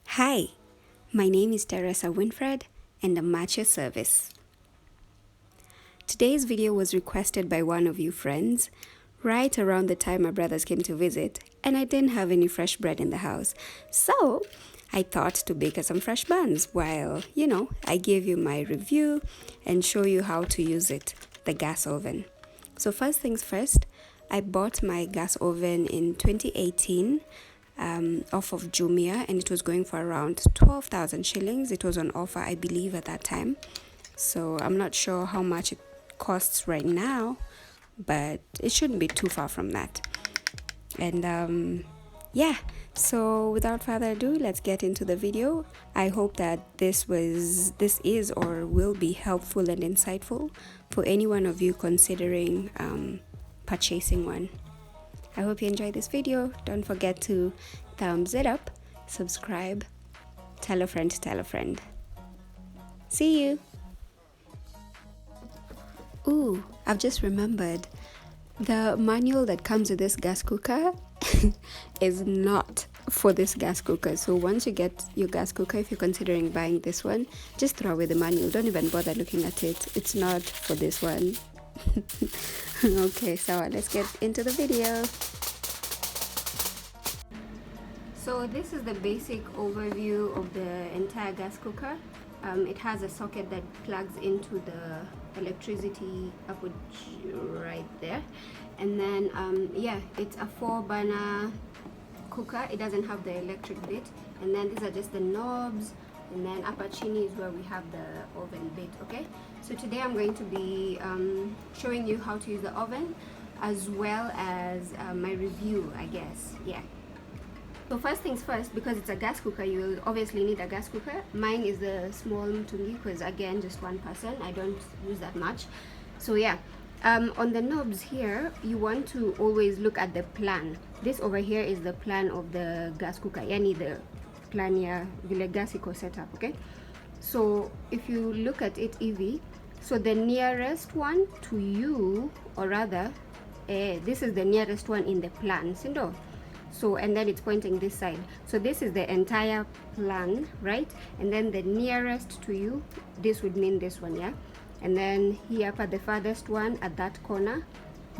Hi, my name is Terri Winfred and I'm at your service. Today's video was requested by one of you friends right around the time my brothers came to visit, and I didn't have any fresh bread in the house. So I thought to bake us some fresh buns while, I gave you my review and show you how to use it, the gas oven. So first things first, I bought my gas oven in 2018 off of Jumia, and it was going for around 12,000 shillings. It was on offer, I believe, at that time. So I'm not sure how much it costs right now, but it shouldn't be too far from that. And so without further ado, let's get into the video. I hope that this is or will be helpful and insightful for any one of you considering purchasing one. I hope you enjoyed this video. Don't forget to thumbs it up, subscribe, tell a friend to tell a friend. See you. Ooh, I've just remembered, the manual that comes with this gas cooker is not for this gas cooker. So once you get your gas cooker, if you're considering buying this one, just throw away the manual. Don't even bother looking at it. It's not for this one. Okay, so let's get into the video. So this is the basic overview of the entire gas cooker. It has a socket that plugs into the electricity output right there, and then it's a 4-burner cooker. It doesn't have the electric bit, and then these are just the knobs, and then upper chimney is where we have the oven bit. Okay, so today I'm going to be showing you how to use the oven, as well as my review, I guess. So first things first, because it's a gas cooker, you will obviously need a gas cooker. Mine is the small mtungi because, again, just one person. I don't use that much. So on the knobs here, you want to always look at the plan. This over here is the plan of the gas cooker, yani the plan ya vile gas iko setup, okay? So if you look at it EV, so the nearest one to you, or rather, this is the nearest one in the plan, sindo? So, and then it's pointing this side. So this is the entire plan, right? And then the nearest to you, this would mean this one, yeah? And then here for the farthest one at that corner,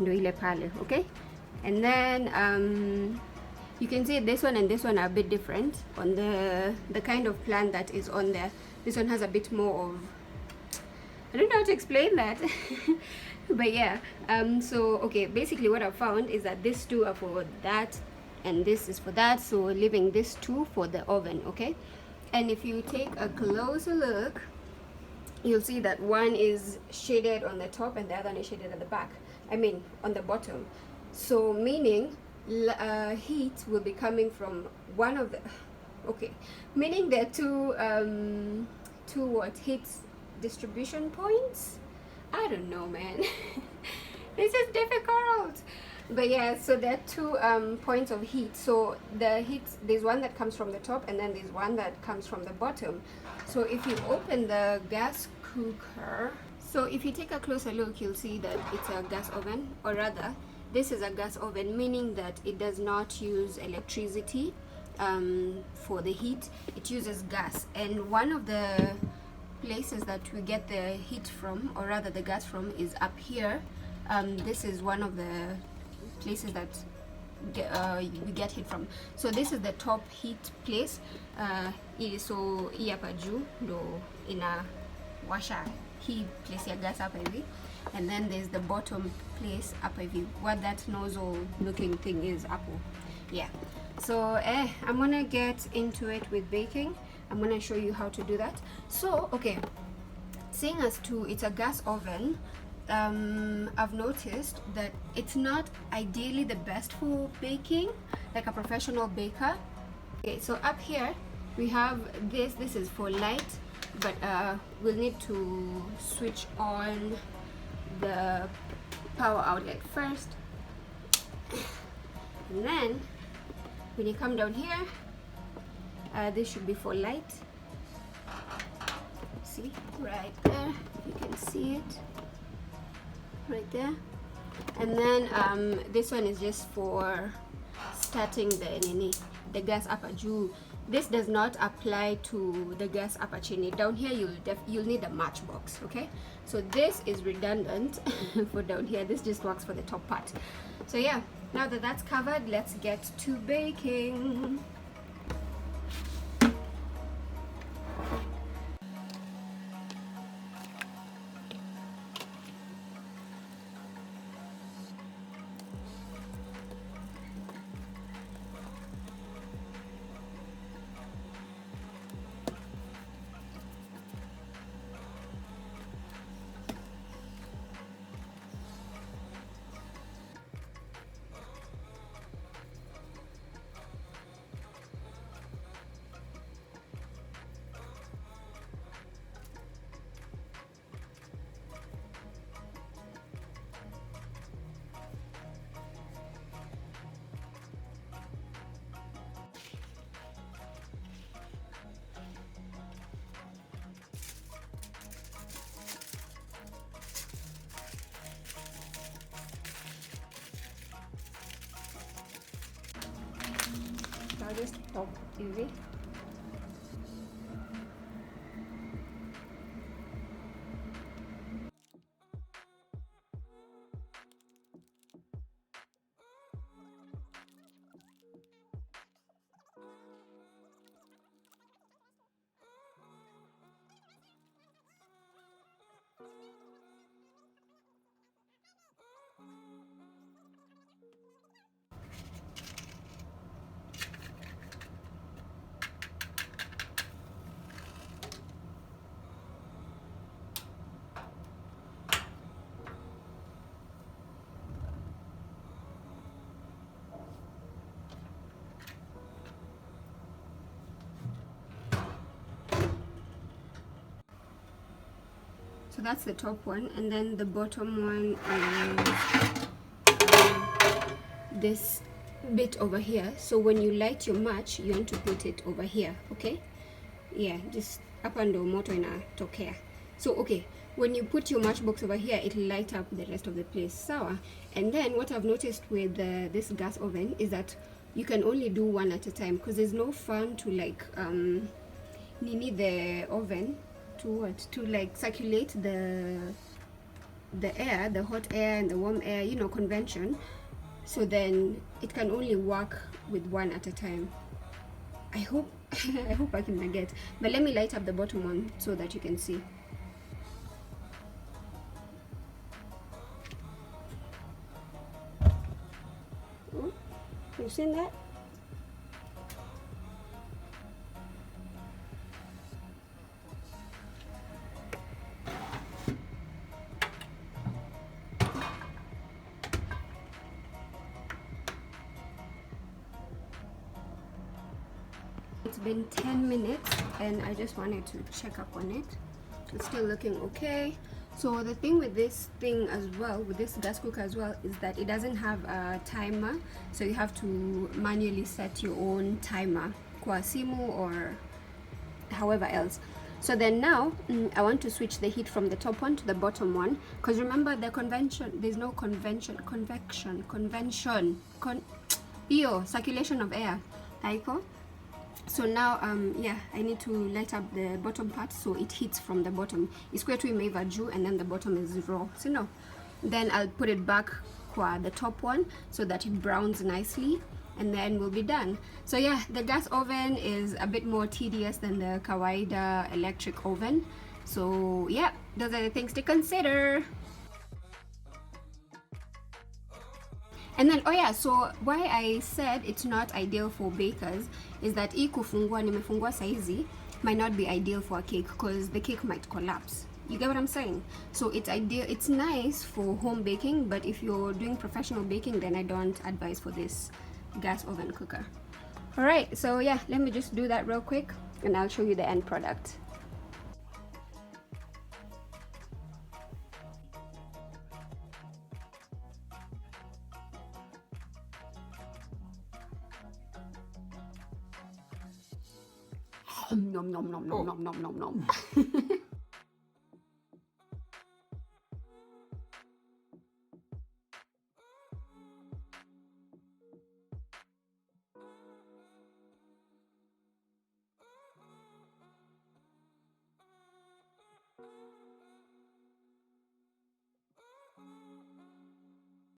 ndo ile pale, okay? And then you can see this one and this one are a bit different on the kind of plan that is on there. This one has a bit more of, I don't know how to explain that. But yeah, so okay, basically what I found is that these two are for that, and this is for that, so leaving this two for the oven, okay? And if you take a closer look, you'll see that one is shaded on the top and the other one is shaded at the back, on the bottom. So meaning heat will be coming from one of the, okay, meaning there are two heat distribution points. I don't know, man. This is difficult. But yeah, so there are two points of heat. So the heat, there's one that comes from the top, and then there's one that comes from the bottom. So if you open the gas cooker, so if you take a closer look, you'll see that it's a gas oven, or rather, this is a gas oven, meaning that it does not use electricity for the heat. It uses gas. And one of the places that we get the heat from, or rather the gas from, is up here. This is one of the places that we get heat from. So this is the top heat place. So hii hapa juu ndo ina washa hii place ya gas hapa hivi, and then there's the bottom place hapa hivi, what that nozzle looking thing is hapo. Yeah, so I'm gonna get into it with baking. I'm gonna show you how to do that. So okay, seeing as to it's a gas oven, I've noticed that it's not ideally the best for baking, like a professional baker. Okay, so up here we have this is for light, but we'll need to switch on the power outlet first, and then when you come down here, this should be for light. See right there, you can see it right there. And then this one is just for starting the gas upper juu. This does not apply to the gas upper chini. Down here you'll need a matchbox, okay? So this is redundant for down here. This just works for the top part. So yeah, now that that's covered, let's get to baking. I'll just pop easy. So that's the top one, and then the bottom one is this bit over here. So when you light your match, you want to put it over here, okay? Yeah, just up and down moto inatokea. So okay, when you put your matchbox over here, it'll light up the rest of the place. Sawa. And then what I've noticed with this gas oven is that you can only do one at a time, because there's no fan to like need the oven to like circulate the air, the hot air and the warm air, you know, convention. So then it can only work with one at a time. I hope I hope I can get, but let me light up the bottom one so that you can see. Oh, you seen that? It's been 10 minutes and I just wanted to check up on it. It's still looking okay. So the thing with this thing as well, with this gas cooker as well, is that it doesn't have a timer, so you have to manually set your own timer kwa simu or however else. So then now I want to switch the heat from the top one to the bottom one, because remember the convention, there's no convention, circulation of air haiko. So now yeah, I need to light up the bottom part so it heats from the bottom. Isikwe tu imeiva juu and then the bottom is raw. So no, then I'll put it back kwa the top one so that it browns nicely, and then we'll be done. So yeah, the gas oven is a bit more tedious than the kawaida electric oven. So yeah, those are the things to consider. And then, oh yeah, so why I said it's not ideal for bakers is that hii kufungua nimefungua saizi might not be ideal for a cake, because the cake might collapse. You get what I'm saying? So it's ideal, it's nice for home baking, but if you're doing professional baking, then I don't advise for this gas oven cooker. All right, so yeah, let me just do that real quick and I'll show you the end product. Nom nom nom nom nom nom nom nom.